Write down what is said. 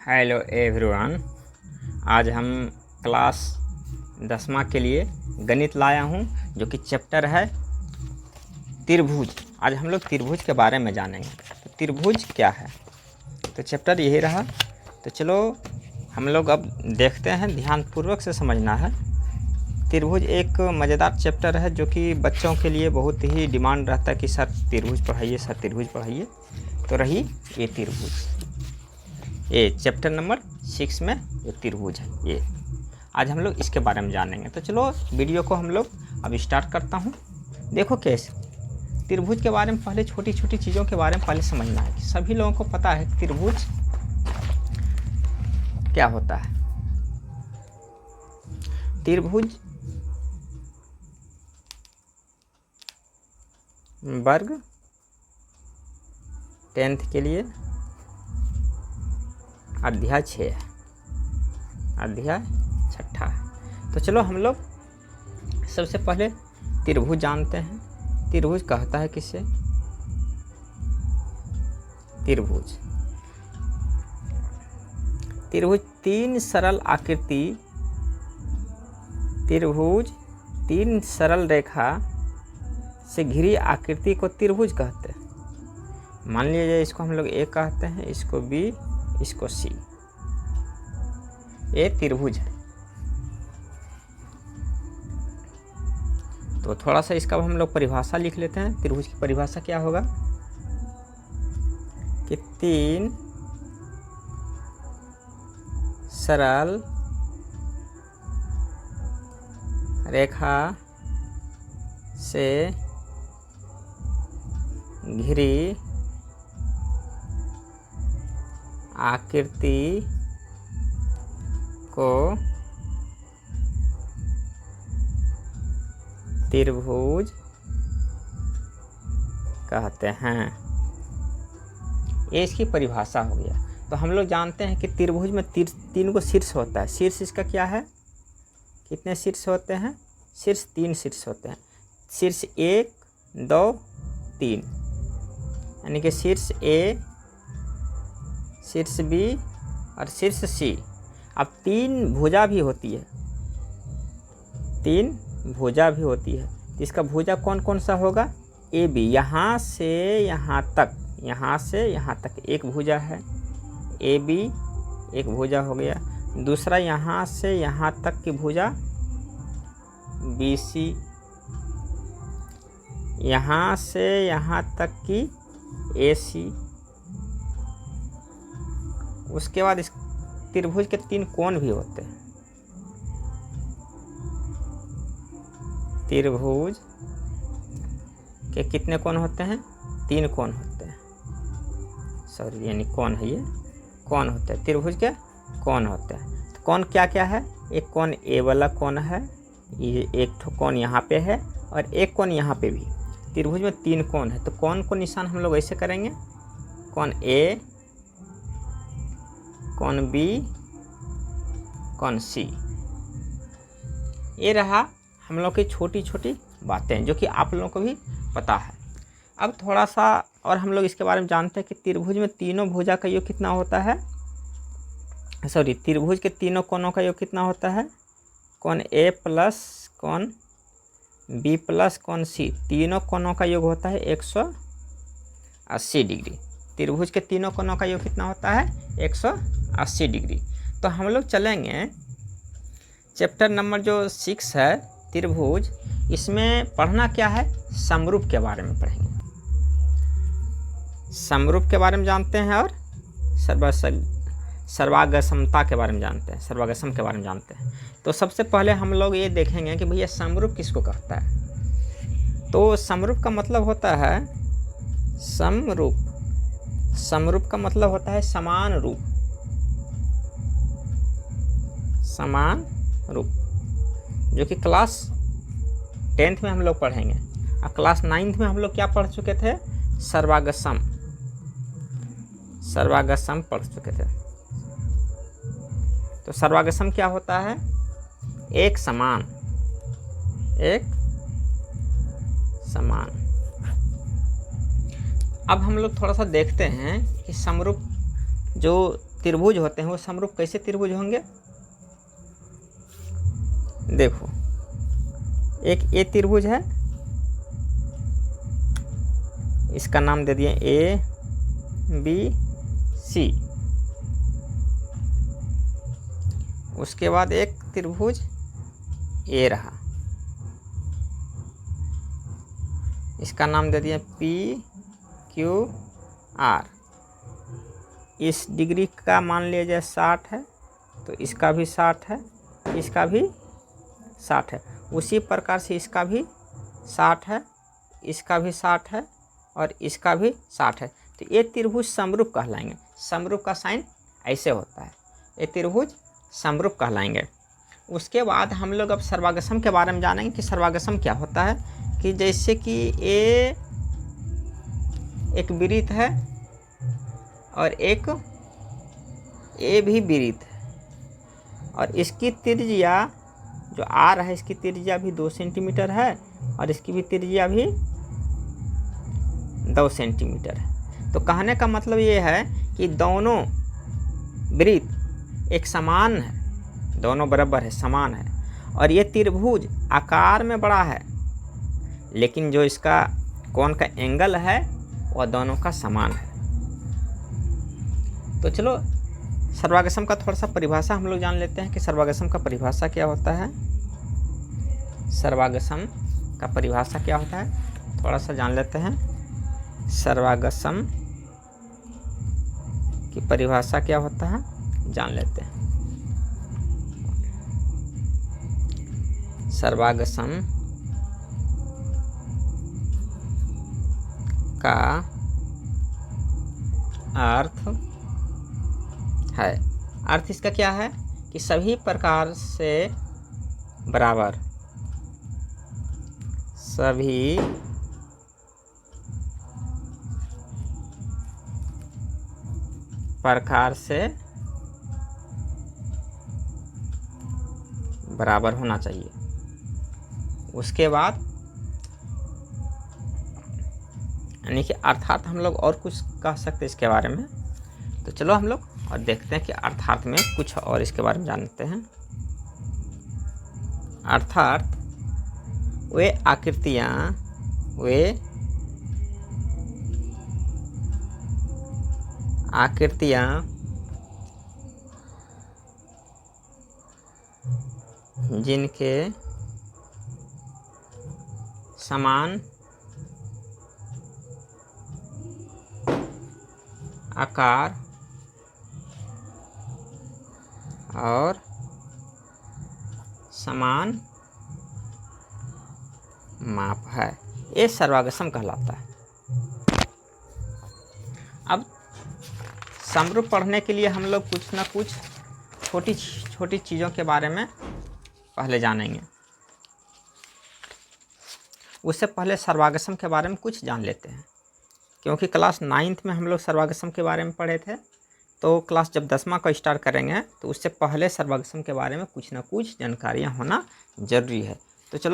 Hello everyone. आज हम class 10वां के लिए गणित लाया हूं, जो कि चैप्टर है त्रिभुज। आज हम लोग त्रिभुज के बारे में जानेंगे। तो त्रिभुज क्या है, तो चैप्टर यही रहा। तो चलो हम लोग अब देखते हैं, ध्यानपूर्वक से समझना है। त्रिभुज एक मज़ेदार चैप्टर है जो कि बच्चों के लिए बहुत ही डिमांड रहता है कि सर त्रिभुज पढ़ाइए, सर त्रिभुज पढ़ाइए। तो रही ये त्रिभुज, ये चैप्टर नंबर 6 में ये त्रिभुज है। ये आज हम लोग इसके बारे में जानेंगे। तो चलो वीडियो को हम लोग अब स्टार्ट करता हूँ। देखो कैसे त्रिभुज के बारे में पहले छोटी छोटी चीज़ों के बारे में पहले समझना है कि सभी लोगों को पता है त्रिभुज क्या होता है। त्रिभुज वर्ग 10th के लिए अध्याय 6 है, अध्याय 6 है। तो चलो हम लोग सबसे पहले त्रिभुज जानते हैं। त्रिभुज कहता है किसे? त्रिभुज त्रिभुज तीन सरल आकृति, त्रिभुज तीन सरल रेखा से घिरी आकृति को त्रिभुज कहते हैं। मान लीजिए इसको हम लोग ए कहते हैं, इसको बी, इसको सी। ये त्रिभुज है। तो थोड़ा सा इसका हम लोग परिभाषा लिख लेते हैं। त्रिभुज की परिभाषा क्या होगा कि तीन सरल रेखा से घिरी आकृति को त्रिभुज कहते हैं। ये इसकी परिभाषा हो गया। तो हम लोग जानते हैं कि त्रिभुज में तीन को शीर्ष होता है। शीर्ष इसका क्या है? कितने शीर्ष होते हैं? शीर्ष 3 शीर्ष होते हैं। शीर्ष 1, 2, 3, यानी कि शीर्ष ए, शीर्ष बी और शीर्ष सी। अब 3 भुजा भी होती है, 3 भुजा भी होती है। तो इसका भुजा कौन कौन सा होगा? ए बी, यहाँ से यहाँ तक, यहाँ से यहाँ तक एक भुजा है। ए बी एक भुजा हो गया। दूसरा यहाँ से यहाँ तक की भुजा बी सी। यहाँ से यहाँ तक की ए सी। उसके बाद इस त्रिभुज के 3 कोण भी होते हैं। त्रिभुज के कितने कोण होते हैं? 3 कोण होते हैं। सॉरी, यानी कोण है, ये कोण होते हैं। त्रिभुज के कोण होते हैं। तो कोण क्या क्या है? एक कोण ए वाला कोण है, ये एक ठो कोण यहाँ पे है और एक कोण यहाँ पे भी। त्रिभुज में 3 कोण है। तो कोण को निशान हम लोग ऐसे करेंगे, कोण ए, कोण बी, कोण सी। ये रहा हम लोग की छोटी छोटी बातें जो कि आप लोगों को भी पता है। अब थोड़ा सा और हम लोग इसके बारे में जानते हैं कि त्रिभुज में तीनों भुजा का योग कितना होता है। सॉरी, त्रिभुज के तीनों कोणों का योग कितना होता है? कोण ए प्लस कोण बी प्लस कोण सी, तीनों कोणों का योग होता है 180 डिग्री। त्रिभुज के तीनों कोणों का योग कितना होता है? 180 डिग्री। तो हम लोग चलेंगे चैप्टर नंबर जो 6 है त्रिभुज, इसमें पढ़ना क्या है? समरूप के बारे में पढ़ेंगे। समरूप के बारे में जानते हैं और सर्वागमता के बारे में जानते हैं, सर्वागम के बारे में जानते हैं। तो सबसे पहले हम लोग ये देखेंगे कि भैया समरूप किसको कहता है। तो समरूप का मतलब होता है समरूप। समरूप का मतलब होता है समान रूप, समान रूप, जो कि क्लास 10th में हम लोग पढ़ेंगे। और क्लास 9th में हम लोग क्या पढ़ चुके थे? सर्वागम, सर्वागम पढ़ चुके थे। तो सर्वागम क्या होता है? एक समान, एक समान। अब हम लोग थोड़ा सा देखते हैं कि समरूप जो त्रिभुज होते हैं वो समरूप कैसे त्रिभुज होंगे? देखो, एक ए त्रिभुज है, इसका नाम दे दिए ए बी सी। उसके बाद एक त्रिभुज ए रहा, इसका नाम दे दिए पी क्यू आर। इस डिग्री का मान लिया जाए 60 है, तो इसका भी 60 है, इसका भी 60 है। उसी प्रकार से इसका भी 60 है, इसका भी 60 है और इसका भी 60 है। तो ये त्रिभुज समरूप कहलाएंगे। समरूप का साइन ऐसे होता है, ये त्रिभुज समरूप कहलाएंगे। उसके बाद हम लोग अब सर्वागसम के बारे में जानेंगे कि सर्वागसम क्या होता है। कि जैसे कि ए एक वृत्त है और एक ए भी वृत्त है और इसकी त्रिज्या जो आर है, इसकी त्रिज्या भी 2 सेंटीमीटर है और इसकी भी त्रिज्या भी 2 सेंटीमीटर है। तो कहने का मतलब ये है कि दोनों वृत्त एक समान है, दोनों बराबर है, समान है। और ये त्रिभुज आकार में बड़ा है, लेकिन जो इसका कोण का एंगल है वह दोनों का समान है। तो चलो सर्वागसम का थोड़ा सा परिभाषा हम लोग जान लेते हैं कि सर्वागसम का परिभाषा क्या होता है। सर्वागसम का परिभाषा क्या होता है थोड़ा सा जान लेते हैं। सर्वागसम की परिभाषा क्या होता है जान लेते हैं। सर्वागसम का अर्थ है, अर्थ इसका क्या है कि सभी प्रकार से बराबर, सभी प्रकार से बराबर होना चाहिए। उसके बाद यानी कि अर्थात हम लोग और कुछ कह सकते हैं इसके बारे में। तो चलो हम लोग और देखते हैं कि अर्थात में कुछ और इसके बारे में जानते हैं। अर्थात वे आकृतियाँ जिनके समान आकार और समान माप है, ये सर्वागसम कहलाता है। अब समरूप पढ़ने के लिए हम लोग कुछ ना कुछ छोटी छोटी चीज़ों के बारे में पहले जानेंगे। उससे पहले सर्वागसम के बारे में कुछ जान लेते हैं, क्योंकि क्लास 9th में हम लोग सर्वागसम के बारे में पढ़े थे। तो क्लास जब 10वां का स्टार्ट करेंगे तो उससे पहले सर्वागसम के बारे में कुछ ना कुछ जानकारियाँ होना जरूरी है। तो चलो